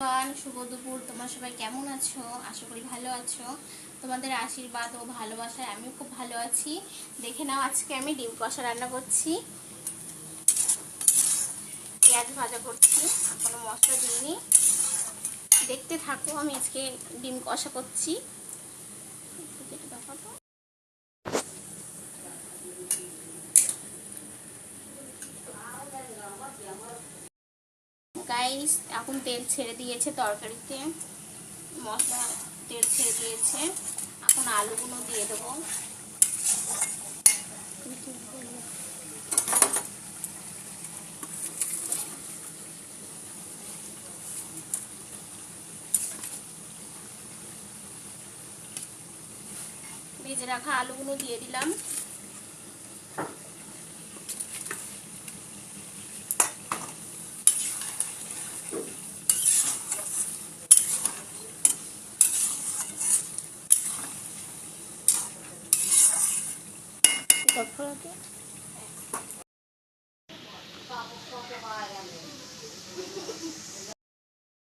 শুভ দুপুর। তোমরা সবাই কেমন আছো? আশা করি ভালো আছো। তোমাদের আশীর্বাদ ও ভালোবাসায় আমিও খুব ভালো আছি। দেখে নাও, আজকে আমি ডিম কষা রান্না করছি, পেঁয়াজ ভাজা করছি, কোনো মশলা দিইনি। দেখতে থাকো, আমি আজকে ডিম কষা করছি। গাইস, এখন তেল ছেড়ে দিয়েছে তরকারিতে, মশলা তেল ছেড়ে দিয়েছে। এখন আলুগুলো দিয়ে দেবো। ভেজে রাখা আলুগুলো দিয়ে দিলাম।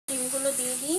ডিমগুলো দিয়ে দিই।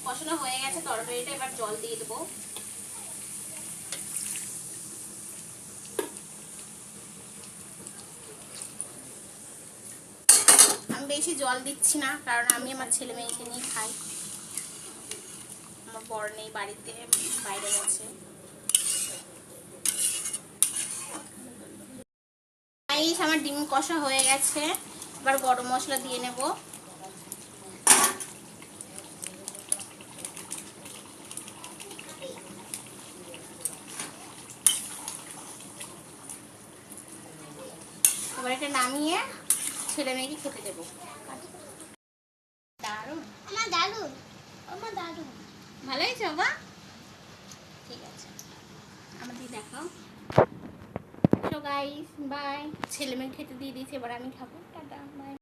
কষানো হয়ে গেছে তরকারিটা, এবার জল দিয়ে দেবো। আমি বেশি জল দিচ্ছি না, কারণ আমি আমার ছেলে মেয়েকে নিয়ে খাই। আমার বর নেই বাড়িতে, বাইরে গেছে। আমার ডিম কষা হয়ে গেছে, এবার গরম মশলা দিয়ে নেব। এবার এটা নামিয়ে ছেলে মেয়েকে খেতে দেবো। দারুণ, আমার দারুণ, আমার দারুণ ভালো হয়েছে বাবা। ঠিক আছে, আমাদের দেখাও। So guys, bye. ছেলে মেয়ে খেতে দিয়ে দিয়েছে, এবার আমি খাবো। Tata, by.